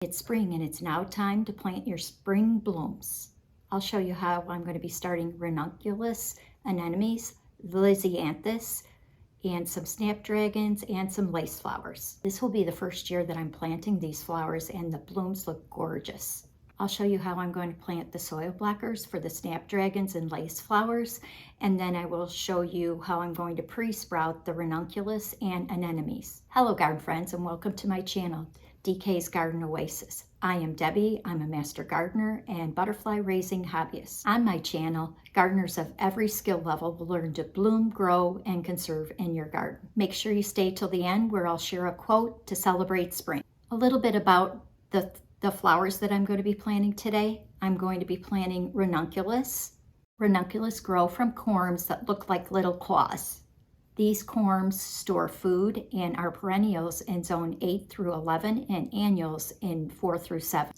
It's spring and it's now time to plant your spring blooms. I'll show you how I'm going to be starting ranunculus, anemones, lisianthus, and some snapdragons and some lace flowers. This will be the first year that I'm planting these flowers and the blooms look gorgeous. I'll show you how I'm going to plant the soil blockers for the snapdragons and lace flowers, and then I will show you how I'm going to pre-sprout the ranunculus and anemones. Hello garden friends, and welcome to my channel, DK's Garden Oasis. I am Debbie. I'm a master gardener and butterfly raising hobbyist. On my channel, gardeners of every skill level will learn to bloom, grow, and conserve in your garden. Make sure you stay till the end where I'll share a quote to celebrate spring. A little bit about the flowers that I'm going to be planting today. I'm going to be planting ranunculus. Ranunculus grow from corms that look like little claws. These corms store food and are perennials in zone 8 through 11 and annuals in 4 through 7.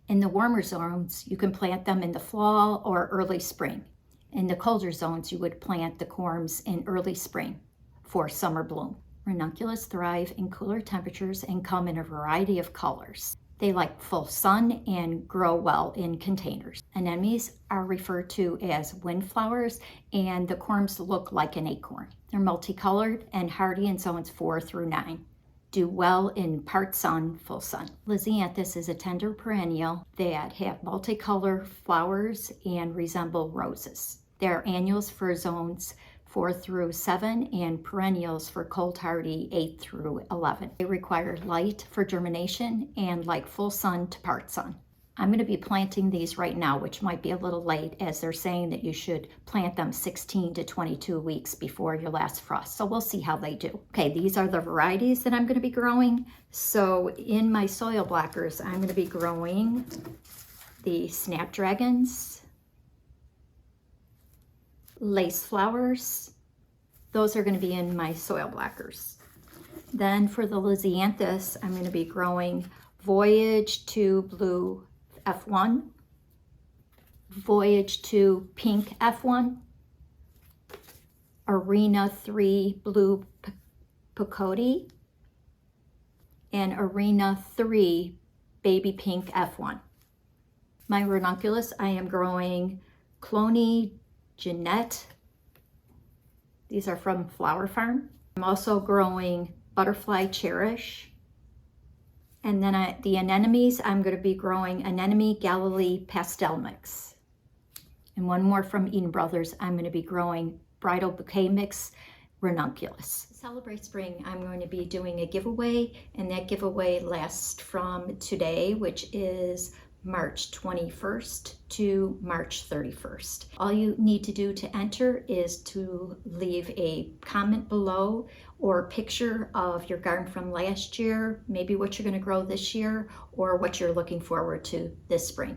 In the warmer zones, you can plant them in the fall or early spring. In the colder zones, you would plant the corms in early spring for summer bloom. Ranunculus thrive in cooler temperatures and come in a variety of colors. They like full sun and grow well in containers. Anemones are referred to as windflowers, and the corms look like an acorn. They're multicolored and hardy in zones 4 through 9. Do well in part sun, full sun. Lisianthus is a tender perennial that have multicolored flowers and resemble roses. They are annuals for zones 4 through 7 and perennials for cold hardy 8 through 11. They require light for germination and like full sun to part sun. I'm going to be planting these right now, which might be a little late as they're saying that you should plant them 16 to 22 weeks before your last frost. So we'll see how they do. Okay, these are the varieties that I'm going to be growing. So in my soil blockers, I'm going to be growing the snapdragons, lace flowers. Those are going to be in my soil blockers. Then for the lisianthus, I'm going to be growing Voyage to Blue F1, Voyage to Pink F1, Arena 3 Blue Picote, and Arena 3 Baby Pink F1. My ranunculus, I am growing Cloney Jeanette. These are from Flower Farm. I'm also growing Butterfly Cherish. And then the anemones, I'm going to be growing Anemone Galilee Pastel Mix. And one more from Eden Brothers, I'm going to be growing Bridal Bouquet Mix Ranunculus. To celebrate spring, I'm going to be doing a giveaway, and that giveaway lasts from today, which is March 21st to March 31st. All you need to do to enter is to leave a comment below or a picture of your garden from last year, maybe what you're going to grow this year or what you're looking forward to this spring.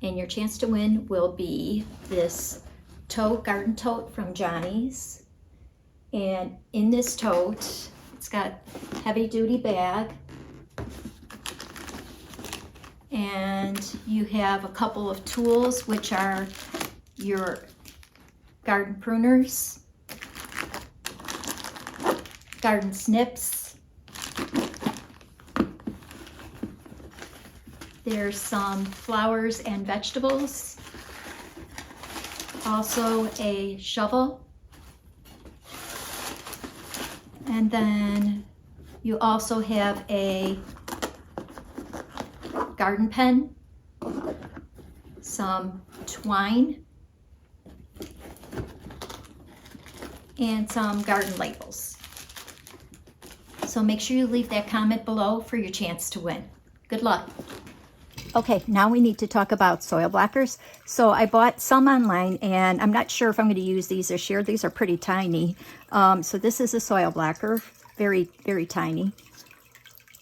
And your chance to win will be this tote, garden tote from Johnny's. And in this tote, it's got heavy duty bag, and you have a couple of tools, which are your garden pruners, garden snips. There's some flowers and vegetables, also a shovel, and then you also have a garden pen, some twine, and some garden labels. So make sure you leave that comment below for your chance to win. Good luck. Okay, now we need to talk about soil blockers. So I bought some online, and I'm not sure if I'm going to use these this year. These are pretty tiny. So this is a soil blocker, very, very tiny.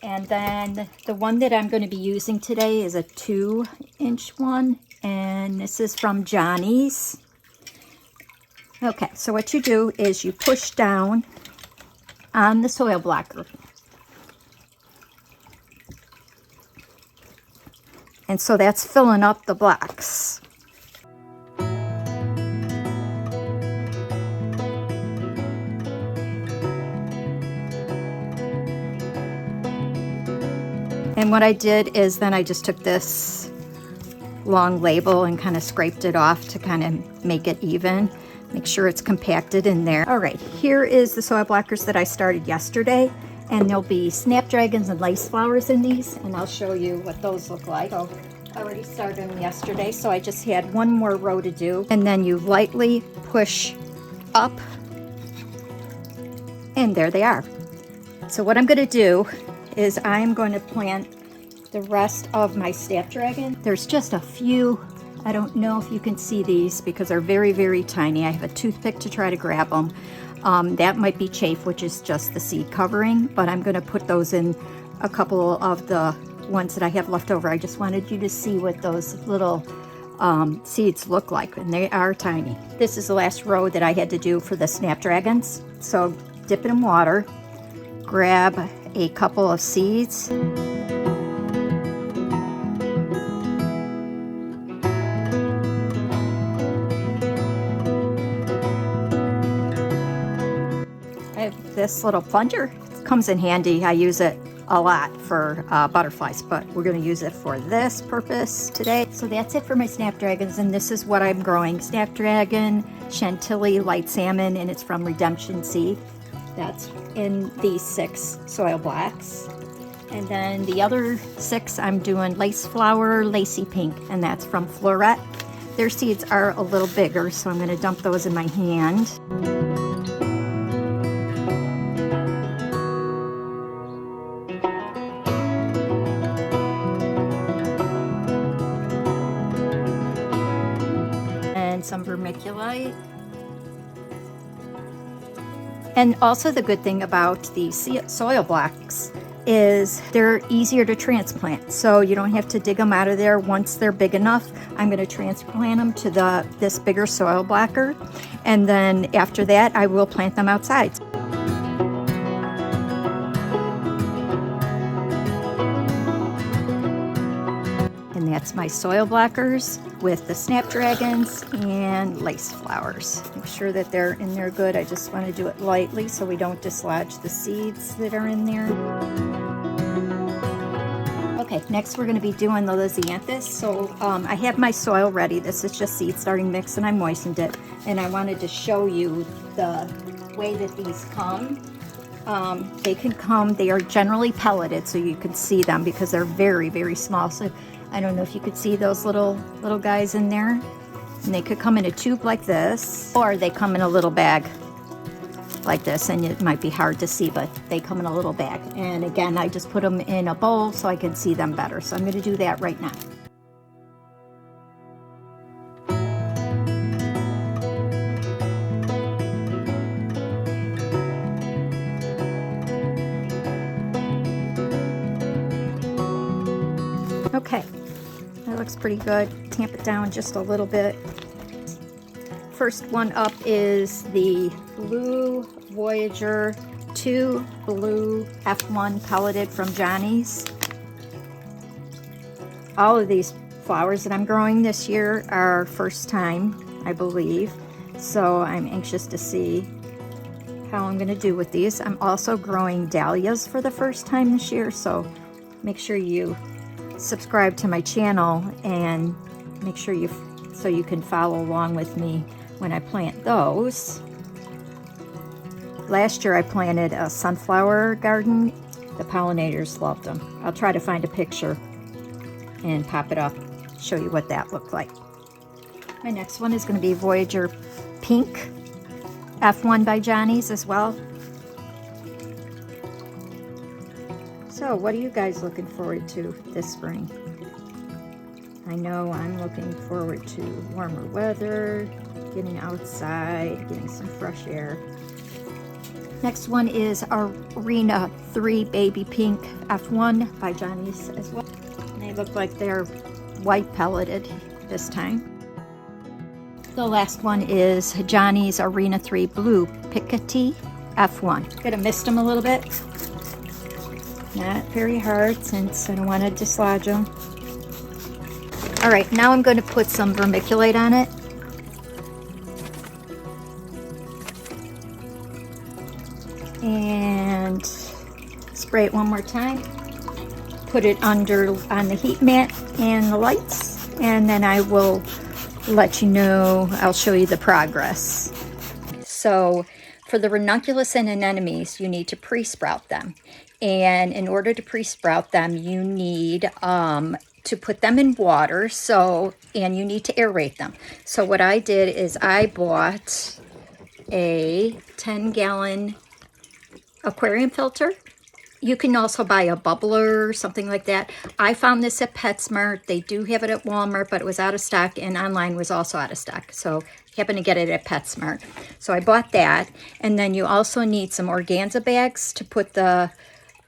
And then the one that I'm going to be using today is a 2-inch one, and this is from Johnny's. Okay, so what you do is you push down on the soil blocker. And so that's filling up the blocks. And what I did is then I just took this long label and kind of scraped it off to kind of make it even. Make sure it's compacted in there. All right, here is the soil blockers that I started yesterday. And there'll be snapdragons and lace flowers in these. And I'll show you what those look like. So I already started them yesterday, so I just had one more row to do. And then you lightly push up. And there they are. So what I'm gonna do is I'm going to plant the rest of my snapdragon. There's just a few, I don't know if you can see these because they're very, very tiny. I have a toothpick to try to grab them. That might be chaff, which is just the seed covering, but I'm gonna put those in a couple of the ones that I have left over. I just wanted you to see what those little seeds look like, and they are tiny. This is the last row that I had to do for the snapdragons. So dip it in water, grab a couple of seeds. I have this little plunger. It comes in handy. I use it a lot for butterflies, but we're going to use it for this purpose today. So that's it for my snapdragons, and this is what I'm growing. Snapdragon, Chantilly, light salmon, and it's from Redemption Seed. That's in these 6 soil blocks. And then the other 6 I'm doing lace flower, lacy pink, and that's from Floret. Their seeds are a little bigger, so I'm going to dump those in my hand. And some vermiculite. And also the good thing about these soil blocks is they're easier to transplant. So you don't have to dig them out of there once they're big enough. I'm going to transplant them to this bigger soil blocker. And then after that, I will plant them outside. And that's my soil blockers with the snapdragons and lace flowers. Make sure that they're in there good. I just want to do it lightly so we don't dislodge the seeds that are in there. Okay, next we're going to be doing the Lisianthus. So I have my soil ready. This is just seed starting mix and I moistened it. And I wanted to show you the way that these come. They can come, they are generally pelleted so you can see them because they're very, very small. So I don't know if you could see those little guys in there. And they could come in a tube like this, or they come in a little bag like this, and it might be hard to see, but they come in a little bag. And again, I just put them in a bowl so I can see them better. So I'm going to do that right now. Okay, that looks pretty good. Tamp it down just a little bit. First one up is the Blue Voyager 2 Blue F1 pelleted from Johnny's. All of these flowers that I'm growing this year are first time, I believe. So I'm anxious to see how I'm going to do with these. I'm also growing dahlias for the first time this year, so make sure you subscribe to my channel and make sure so you can follow along with me when I plant those. Last year I planted a sunflower garden. The pollinators loved them. I'll try to find a picture and pop it up, show you what that looked like. My next one is going to be Voyager Pink F1 by Johnny's as well. So what are you guys looking forward to this spring? I know I'm looking forward to warmer weather, getting outside, getting some fresh air. Next one is Arena 3 Baby Pink F1 by Johnny's as well. They look like they're white pelleted this time. The last one is Johnny's Arena 3 Blue Picotee F1. Could have missed them a little bit. Not very hard since I don't want to dislodge them. All right, now I'm going to put some vermiculite on it. And spray it one more time. put it under on the heat mat and the lights, and then I will let you know, I'll show you the progress. So for the ranunculus and anemones, you need to pre-sprout them. And in order to pre-sprout them, you need to put them in water, and you need to aerate them. So what I did is I bought a 10-gallon aquarium filter. You can also buy a bubbler or something like that. I found this at PetSmart. They do have it at Walmart, but it was out of stock, and online was also out of stock. So I happened to get it at PetSmart. So I bought that. And then you also need some organza bags to put the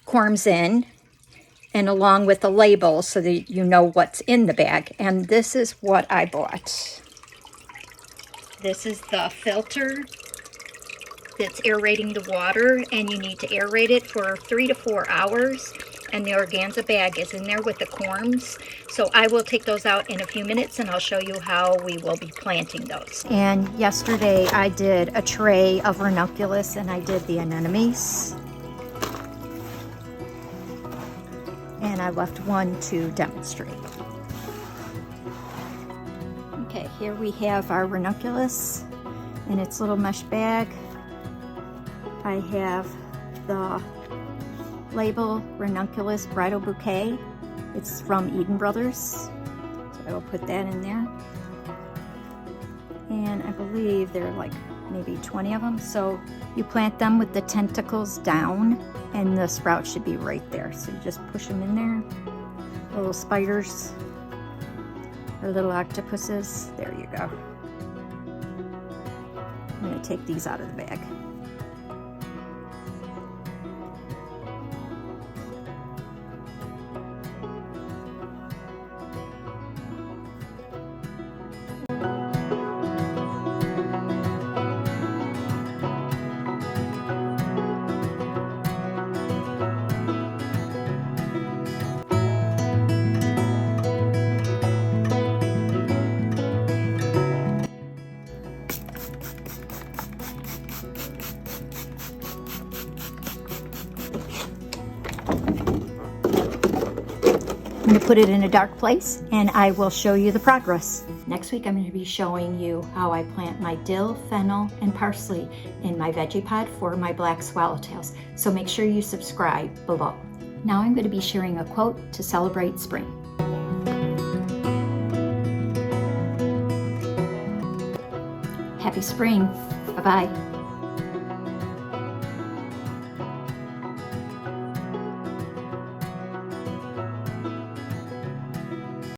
corms in, and along with the label so that you know what's in the bag. And this is what I bought. This is the filter that's aerating the water, and you need to aerate it for 3 to 4 hours. And the organza bag is in there with the corms. So I will take those out in a few minutes, and I'll show you how we will be planting those. And yesterday I did a tray of ranunculus, and I did the anemones. And I left one to demonstrate. Okay, here we have our ranunculus in its little mesh bag. I have the label Ranunculus Bridal Bouquet. It's from Eden Brothers. So I will put that in there. And I believe there are like maybe 20 of them. So you plant them with the tentacles down, and the sprout should be right there. So you just push them in there. Little spiders or little octopuses. There you go. I'm going to take these out of the bag. I'm going to put it in a dark place, and I will show you the progress. Next week I'm going to be showing you how I plant my dill, fennel, and parsley in my veggie pod for my black swallowtails. So make sure you subscribe below. Now I'm going to be sharing a quote to celebrate spring. Happy spring. Bye-bye.